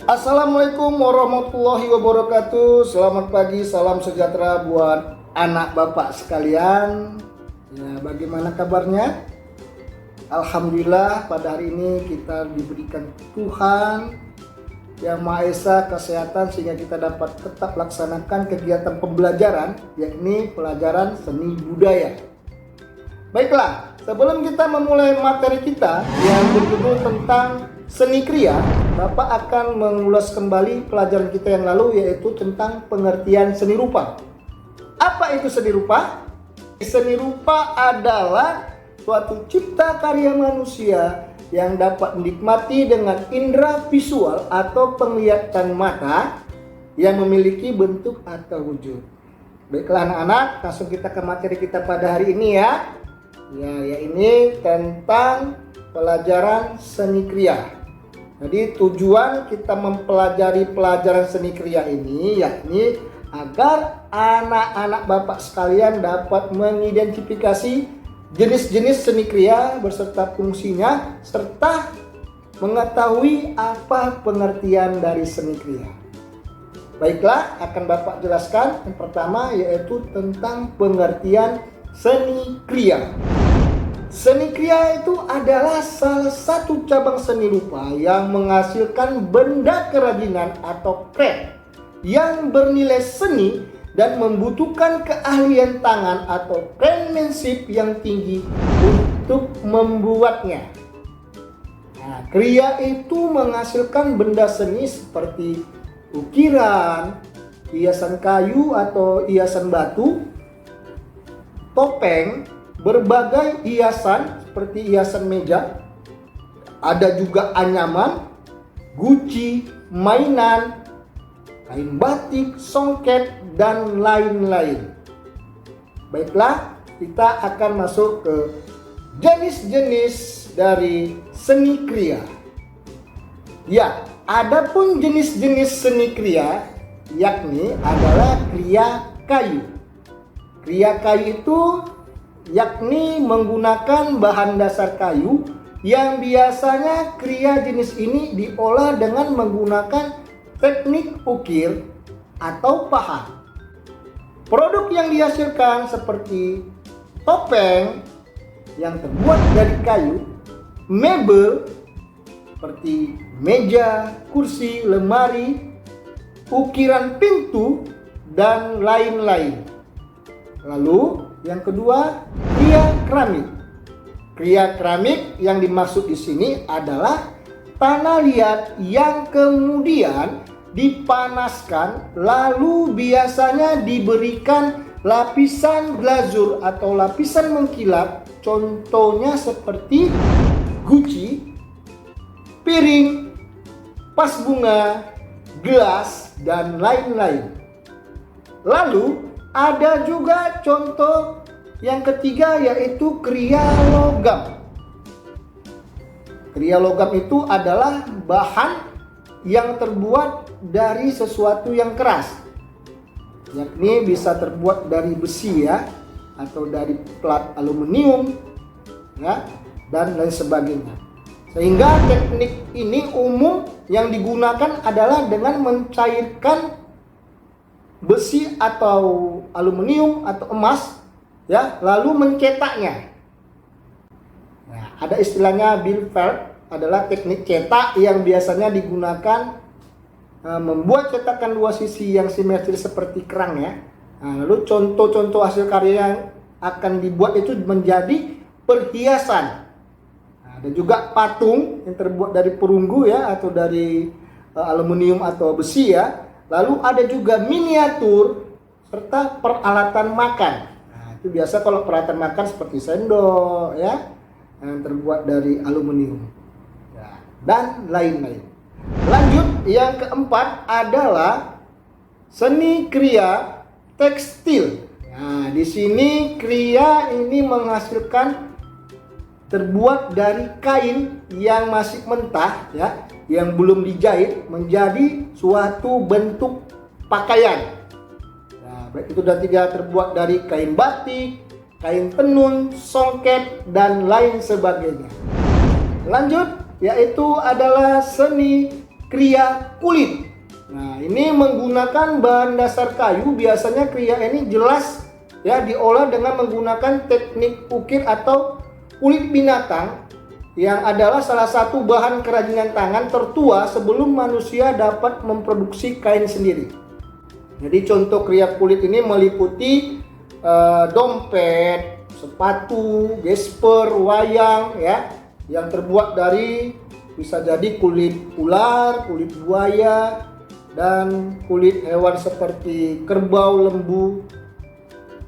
Assalamualaikum warahmatullahi wabarakatuh. Selamat pagi, salam sejahtera buat anak bapak sekalian. Ya, bagaimana kabarnya? Alhamdulillah pada hari ini kita diberikan Tuhan Yang Maha Esa kesehatan sehingga kita dapat tetap laksanakan kegiatan pembelajaran, yakni pelajaran seni budaya. Baiklah, sebelum kita memulai materi kita yang berjudul tentang seni kriya, Bapak akan mengulas kembali pelajaran kita yang lalu, yaitu tentang pengertian seni rupa. Apa itu seni rupa? Seni rupa adalah suatu cipta karya manusia yang dapat dinikmati dengan indera visual atau penglihatan mata yang memiliki bentuk atau wujud. Baiklah anak-anak, langsung kita ke materi kita pada hari ini ya. Ya ini tentang pelajaran seni kriya. Jadi tujuan kita mempelajari pelajaran seni kriya ini yakni agar anak-anak bapak sekalian dapat mengidentifikasi jenis-jenis seni kriya beserta fungsinya serta mengetahui apa pengertian dari seni kriya. Baiklah, akan Bapak jelaskan yang pertama yaitu tentang pengertian seni kriya. Seni kriya itu adalah salah satu cabang seni rupa yang menghasilkan benda kerajinan atau craft yang bernilai seni dan membutuhkan keahlian tangan atau penmanship yang tinggi untuk membuatnya. Nah, kriya itu menghasilkan benda seni seperti ukiran, hiasan kayu atau hiasan batu, topeng, berbagai hiasan seperti hiasan meja, ada juga anyaman, guci, mainan, kain batik, songket, dan lain-lain. Baiklah, kita akan masuk ke jenis-jenis dari seni kriya. Ya, adapun jenis-jenis seni kriya yakni adalah kriya kayu. Kriya kayu itu yakni menggunakan bahan dasar kayu yang biasanya kriya jenis ini diolah dengan menggunakan teknik ukir atau pahat. Produk yang dihasilkan seperti topeng yang terbuat dari kayu, mebel seperti meja, kursi, lemari, ukiran pintu, dan lain-lain. Lalu yang kedua, kriya keramik. Kriya keramik yang dimaksud di sini adalah tanah liat yang kemudian dipanaskan lalu biasanya diberikan lapisan glazur atau lapisan mengkilap, contohnya seperti guci, piring, vas bunga, gelas, dan lain-lain. Lalu ada juga contoh yang ketiga yaitu kriya logam. Kriya logam itu adalah bahan yang terbuat dari sesuatu yang keras, yakni bisa terbuat dari besi ya, atau dari plat aluminium ya, dan lain sebagainya. Sehingga teknik ini umum yang digunakan adalah dengan mencairkan besi atau aluminium atau emas ya, lalu mencetaknya. Nah, ada istilahnya Bielefeld, adalah teknik cetak yang biasanya digunakan membuat cetakan dua sisi yang simetris seperti kerang ya. Nah, lalu contoh-contoh hasil karya yang akan dibuat itu menjadi perhiasan. Nah, ada juga patung yang terbuat dari perunggu ya, atau dari aluminium atau besi ya. Lalu ada juga miniatur serta peralatan makan. Nah, itu biasa kalau peralatan makan seperti sendok ya, yang terbuat dari aluminium ya, dan lain-lain. Lanjut, yang keempat adalah seni kriya tekstil. Nah, di sini kriya ini menghasilkan terbuat dari kain yang masih mentah ya, yang belum dijahit menjadi suatu bentuk pakaian. Nah, baik itu terbuat dari kain batik, kain tenun, songket, dan lain sebagainya. Lanjut, yaitu adalah seni kriya kulit. Nah, ini menggunakan bahan dasar kayu. Biasanya kriya ini jelas ya diolah dengan menggunakan teknik ukir atau kulit binatang, yang adalah salah satu bahan kerajinan tangan tertua sebelum manusia dapat memproduksi kain sendiri. Jadi contoh kriya kulit ini meliputi dompet, sepatu, gesper, wayang ya, yang terbuat dari bisa jadi kulit ular, kulit buaya, dan kulit hewan seperti kerbau, lembu,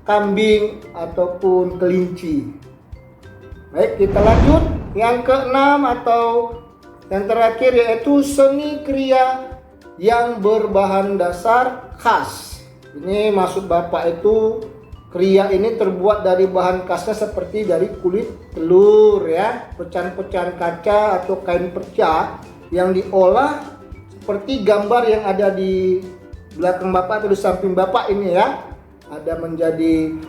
kambing, ataupun kelinci. Baik, kita lanjut. Yang keenam atau yang terakhir yaitu seni kriya yang berbahan dasar khas. Ini maksud Bapak itu kriya ini terbuat dari bahan khasnya seperti dari kulit telur ya, pecahan-pecahan kaca atau kain perca yang diolah seperti gambar yang ada di belakang Bapak atau di samping Bapak ini ya. Ada menjadi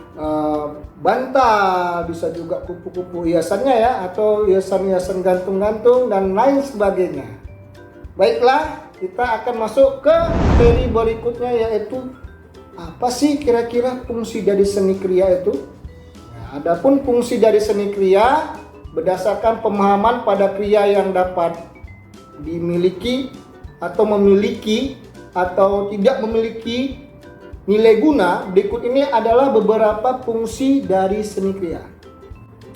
bantal, bisa juga kupu-kupu hiasannya ya, atau hiasan-hiasan gantung-gantung dan lain sebagainya. Baiklah, kita akan masuk ke materi berikutnya, yaitu apa sih kira-kira fungsi dari seni kriya itu? Nah, adapun fungsi dari seni kriya berdasarkan pemahaman pada kriya yang dapat dimiliki atau memiliki atau tidak memiliki nilai guna, berikut ini adalah beberapa fungsi dari seni kriya.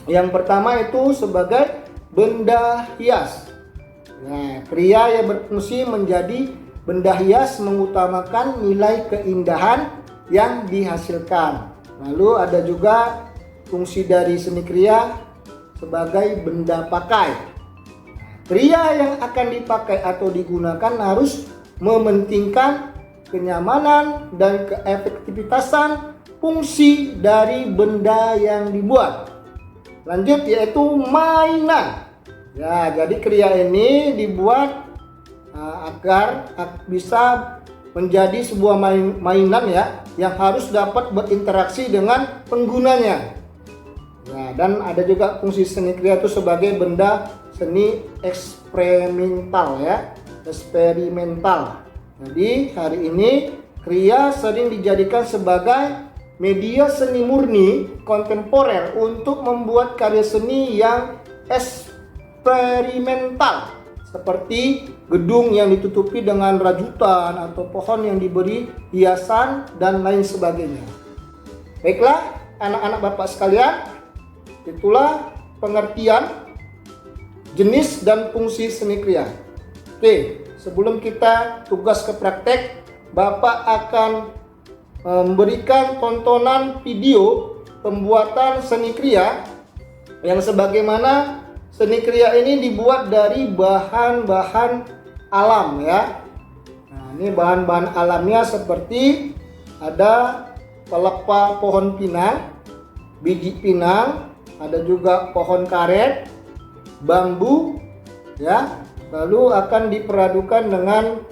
Yang pertama itu sebagai benda hias. Nah, kriya yang berfungsi menjadi benda hias mengutamakan nilai keindahan yang dihasilkan. Lalu ada juga fungsi dari seni kriya sebagai benda pakai. Kriya yang akan dipakai atau digunakan harus mementingkan kenyamanan dan keefektivitasan fungsi dari benda yang dibuat. Lanjut, yaitu mainan. Ya, jadi kriya ini dibuat agar bisa menjadi sebuah mainan ya, yang harus dapat berinteraksi dengan penggunanya. Ya, dan ada juga fungsi seni kriya itu sebagai benda seni eksperimental ya, eksperimental. Jadi hari ini kriya sering dijadikan sebagai media seni murni kontemporer untuk membuat karya seni yang eksperimental, seperti gedung yang ditutupi dengan rajutan atau pohon yang diberi hiasan dan lain sebagainya. Baiklah anak-anak Bapak sekalian, itulah pengertian jenis dan fungsi seni kriya. Oke, sebelum kita tugas ke praktek, Bapak akan memberikan tontonan video pembuatan seni kriya yang sebagaimana seni kriya ini dibuat dari bahan-bahan alam ya. Nah, ini bahan-bahan alamnya seperti ada pelepah pohon pinang, biji pinang, ada juga pohon karet, bambu ya. Lalu akan diperadukan dengan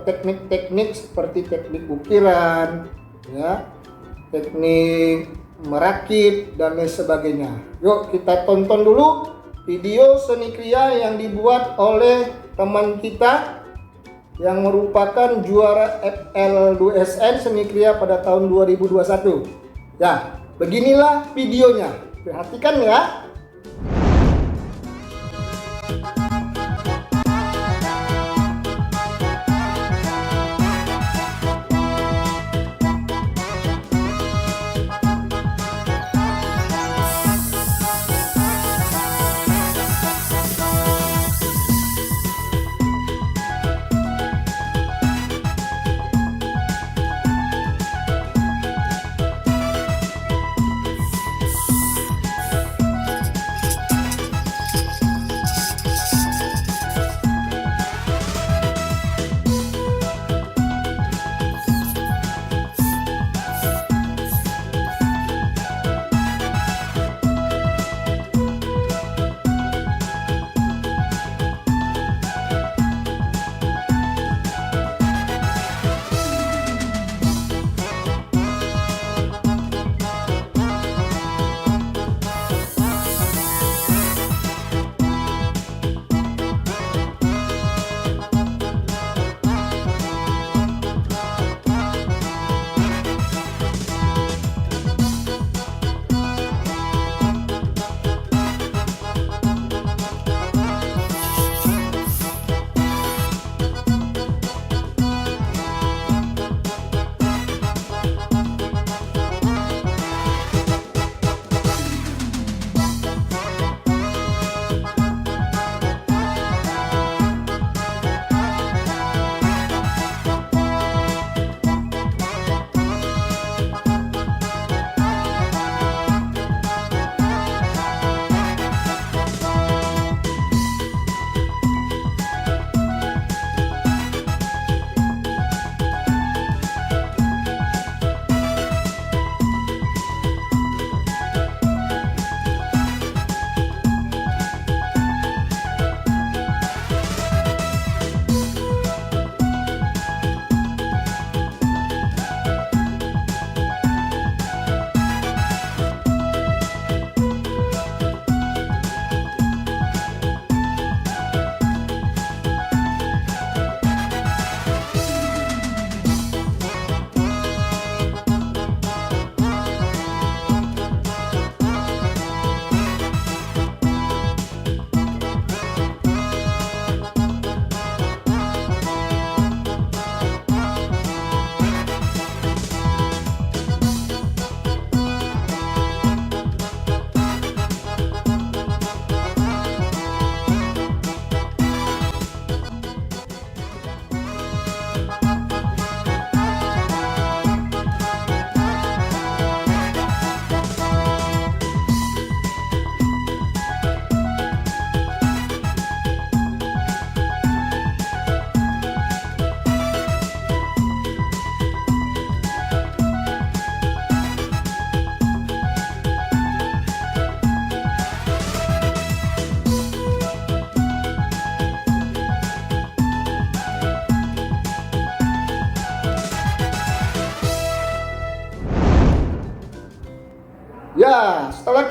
teknik-teknik seperti teknik ukiran, ya, teknik merakit dan lain sebagainya. Yuk kita tonton dulu video seni kriya yang dibuat oleh teman kita yang merupakan juara FL2SN seni kriya pada tahun 2021. Ya, beginilah videonya. Perhatikan ya.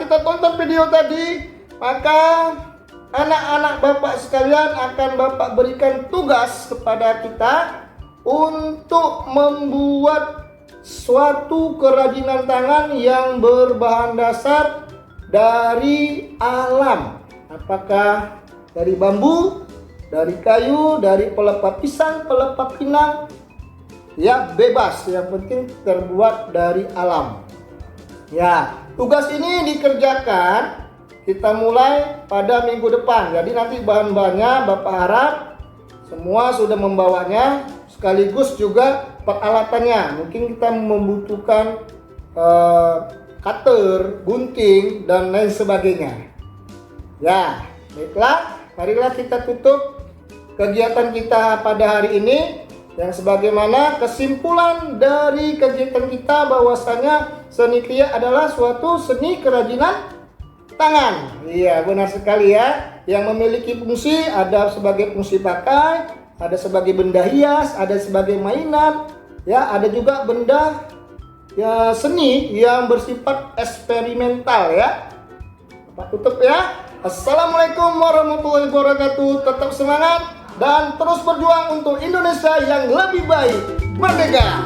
kita tonton video tadi, maka anak-anak Bapak sekalian akan Bapak berikan tugas kepada kita untuk membuat suatu kerajinan tangan yang berbahan dasar dari alam. Apakah dari bambu, dari kayu, dari pelepah pisang, pelepah pinang, ya bebas, yang penting terbuat dari alam. Ya, tugas ini dikerjakan kita mulai pada minggu depan. Jadi nanti bahan-bahannya Bapak harap semua sudah membawanya, sekaligus juga peralatannya. Mungkin kita membutuhkan cutter, gunting, dan lain sebagainya. Ya, baiklah, marilah kita tutup kegiatan kita pada hari ini, yang sebagaimana kesimpulan dari kegiatan kita bahwasanya seni kriya adalah suatu seni kerajinan tangan. Iya, benar sekali ya. Yang memiliki fungsi, ada sebagai fungsi pakai, ada sebagai benda hias, ada sebagai mainan, ya, ada juga benda ya seni yang bersifat eksperimental ya. Bapak tutup ya. Assalamualaikum warahmatullahi wabarakatuh. Tetap semangat dan terus berjuang untuk Indonesia yang lebih baik. Merdeka!